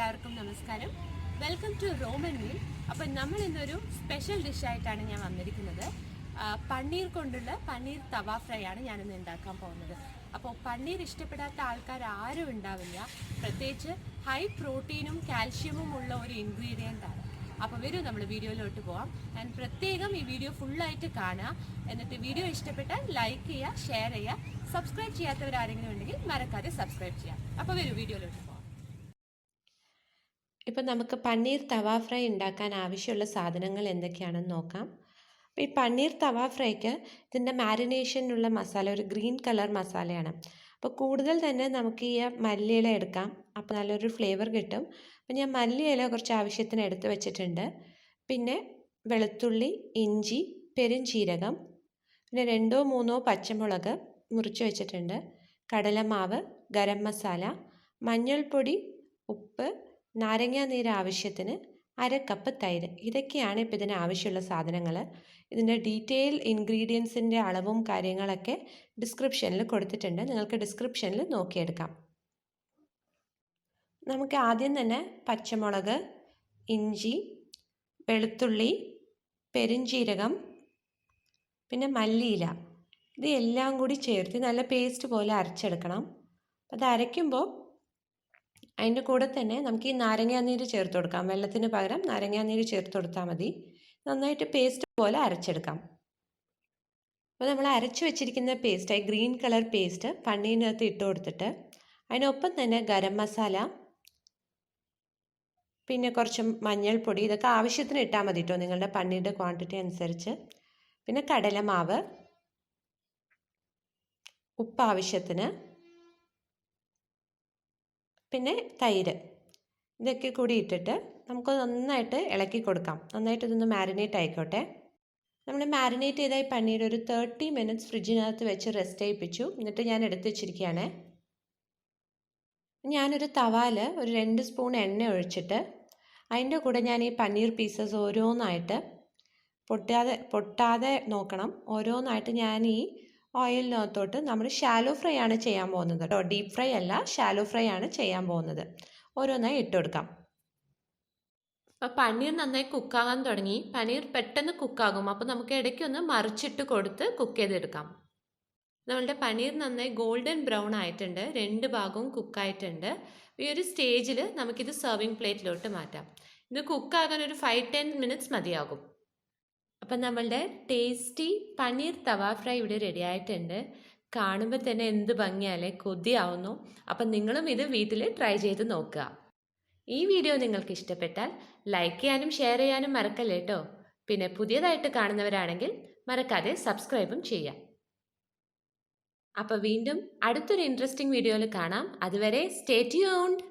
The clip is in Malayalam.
എല്ലാവർക്കും നമസ്കാരം. Welcome to Roman meal. അപ്പോൾ നമ്മൾ ഇന്നൊരു സ്പെഷ്യൽ ഡിഷായിട്ടാണ് ഞാൻ വന്നിരിക്കുന്നത്. പനീർ കൊണ്ടുള്ള പനീർ തവ ഫ്രൈ ആണ് ഞാനിന്ന് ഉണ്ടാക്കാൻ പോകുന്നത്. അപ്പോൾ പനീർ ഇഷ്ടപ്പെടാത്ത ആൾക്കാർ ആരും ഉണ്ടാവില്ല. പ്രത്യേകിച്ച് ഹൈ പ്രോട്ടീനും കാൽഷ്യമും ഉള്ള ഒരു ഇൻഗ്രീഡിയൻ്റ് ആണ്. അപ്പോൾ വരൂ നമ്മൾ വീഡിയോയിലോട്ട് പോകാം. ആൻഡ് പ്രത്യേകം ഈ വീഡിയോ ഫുള്ളായിട്ട് കാണുക. എന്നിട്ട് വീഡിയോ ഇഷ്ടപ്പെട്ടാൽ ലൈക്ക് ചെയ്യുക, ഷെയർ ചെയ്യുക. സബ്സ്ക്രൈബ് ചെയ്യാത്തവരാരെങ്കിലും ഉണ്ടെങ്കിൽ മറക്കാതെ സബ്സ്ക്രൈബ് ചെയ്യാം. അപ്പോൾ വരൂ വീഡിയോയിലോട്ട് പോകാം. ഇപ്പം നമുക്ക് പനീർ തവ ഫ്രൈ ഉണ്ടാക്കാൻ ആവശ്യമുള്ള സാധനങ്ങൾ എന്തൊക്കെയാണെന്ന് നോക്കാം. അപ്പോൾ ഈ പനീർ തവ ഫ്രൈക്ക് ഇതിൻ്റെ മാരിനേഷനുള്ള മസാല ഒരു ഗ്രീൻ കളർ മസാലയാണ്. അപ്പോൾ കൂടുതൽ തന്നെ നമുക്ക് ഈ മല്ലിയില എടുക്കാം, അപ്പോൾ നല്ലൊരു ഫ്ലേവർ കിട്ടും. അപ്പോൾ ഞാൻ മല്ലിയില കുറച്ച് ആവശ്യത്തിന് എടുത്ത് വെച്ചിട്ടുണ്ട്. പിന്നെ വെളുത്തുള്ളി, ഇഞ്ചി, പെരുംജീരകം, പിന്നെ 2-3 പച്ചമുളക് മുറിച്ച് വെച്ചിട്ടുണ്ട്, കടലമാവ്, ഗരം മസാല, മഞ്ഞൾപ്പൊടി, ഉപ്പ്, നാരങ്ങാനീര് ആവശ്യത്തിന്, 1/2 കപ്പ് തൈര്. ഇതൊക്കെയാണ് ഇപ്പോൾ ഇതിന് ആവശ്യമുള്ള സാധനങ്ങൾ. ഇതിൻ്റെ ഡീറ്റെയിൽ ഇൻഗ്രീഡിയൻസിൻ്റെ അളവും കാര്യങ്ങളൊക്കെ ഡിസ്ക്രിപ്ഷനിൽ കൊടുത്തിട്ടുണ്ട്, നിങ്ങൾക്ക് ഡിസ്ക്രിപ്ഷനിൽ നോക്കിയെടുക്കാം. നമുക്ക് ആദ്യം തന്നെ പച്ചമുളക്, ഇഞ്ചി, വെളുത്തുള്ളി, പെരുംജീരകം, പിന്നെ മല്ലിയില, ഇത് എല്ലാം കൂടി ചേർത്ത് നല്ല പേസ്റ്റ് പോലെ അരച്ചെടുക്കണം. അത് അരയ്ക്കുമ്പോൾ അതിൻ്റെ കൂടെ തന്നെ നമുക്ക് ഈ നാരങ്ങാനീര് ചേർത്ത് കൊടുക്കാം. വെള്ളത്തിന് പകരം നാരങ്ങാനീര് ചേർത്ത് കൊടുത്താൽ മതി. നന്നായിട്ട് പേസ്റ്റ് പോലെ അരച്ചെടുക്കാം. അപ്പോൾ നമ്മൾ അരച്ചു വെച്ചിരിക്കുന്ന പേസ്റ്റ്, ഗ്രീൻ കളർ പേസ്റ്റ് പനീരിനകത്ത് ഇട്ട് കൊടുത്തിട്ട് അതിനൊപ്പം തന്നെ ഗരം മസാല, പിന്നെ കുറച്ച് മഞ്ഞൾപ്പൊടി, ഇതൊക്കെ ആവശ്യത്തിന് ഇട്ടാൽ മതി കേട്ടോ, നിങ്ങളുടെ പനീറിൻ്റെ ക്വാണ്ടിറ്റി അനുസരിച്ച്. പിന്നെ കടലമാവ്, ഉപ്പ് ആവശ്യത്തിന്, പിന്നെ തൈര്, ഇതൊക്കെ കൂടി ഇട്ടിട്ട് നമുക്ക് നന്നായിട്ട് ഇളക്കി കൊടുക്കാം. നന്നായിട്ട് ഇതൊന്ന് മാരിനേറ്റ് ആയിക്കോട്ടെ. നമ്മൾ മാരിനേറ്റ് ചെയ്ത ഈ പനീർ ഒരു 30 മിനിറ്റ്സ് ഫ്രിഡ്ജിനകത്ത് വെച്ച് റെസ്റ്റ് ചെയ്യിപ്പിച്ചു. എന്നിട്ട് ഞാൻ എടുത്ത് വെച്ചിരിക്കുകയാണ്. ഞാനൊരു തവാല് ഒരു 2 സ്പൂൺ എണ്ണ ഒഴിച്ചിട്ട് അതിൻ്റെ കൂടെ ഞാൻ ഈ പനീർ പീസസ് ഓരോന്നായിട്ട് പൊട്ടാതെ നോക്കണം. ഓരോന്നായിട്ട് ഞാൻ ഈ ഓയിലിനകത്തോട്ട്, നമ്മൾ ഷാലോ ഫ്രൈ ആണ് ചെയ്യാൻ പോകുന്നത് കേട്ടോ, ഡീപ്പ് ഫ്രൈ അല്ല, ഷാലോ ഫ്രൈ ആണ് ചെയ്യാൻ പോകുന്നത്. ഓരോന്നായി ഇട്ട് കൊടുക്കാം. അപ്പോൾ പനീർ നന്നായി കുക്കാകാൻ തുടങ്ങി. പനീർ പെട്ടെന്ന് കുക്കാകും, അപ്പോൾ നമുക്ക് ഇടയ്ക്കൊന്ന് മറിച്ചിട്ട് കൊടുത്ത് കുക്ക് ചെയ്തെടുക്കാം. നമ്മളുടെ പനീർ നന്നായി ഗോൾഡൻ ബ്രൗൺ ആയിട്ടുണ്ട്, 2 ഭാഗവും കുക്കായിട്ടുണ്ട്. ഈ ഒരു സ്റ്റേജിൽ നമുക്കിത് സെർവിങ് പ്ലേറ്റിലോട്ട് മാറ്റാം. ഇത് കുക്കാകാൻ ഒരു 5-10 മിനിറ്റ്സ് മതിയാകും. അപ്പം നമ്മളുടെ ടേസ്റ്റി പനീർ തവ ഫ്രൈ ഇവിടെ റെഡി ആയിട്ടുണ്ട്. കാണുമ്പോൾ തന്നെ എന്ത് ഭംഗിയാലേ, കൊതിയാവുന്നു. അപ്പം നിങ്ങളും ഇത് വീട്ടിൽ ട്രൈ ചെയ്ത് നോക്കുക. ഈ വീഡിയോ നിങ്ങൾക്ക് ഇഷ്ടപ്പെട്ടാൽ ലൈക്ക് ചെയ്യാനും ഷെയർ ചെയ്യാനും മറക്കല്ലേ കേട്ടോ. പിന്നെ പുതിയതായിട്ട് കാണുന്നവരാണെങ്കിൽ മറക്കാതെ സബ്സ്ക്രൈബും ചെയ്യാം. അപ്പോൾ വീണ്ടും അടുത്തൊരു ഇൻട്രസ്റ്റിംഗ് വീഡിയോയിൽ കാണാം. അതുവരെ സ്റ്റേ ട്യൂൺഡ്.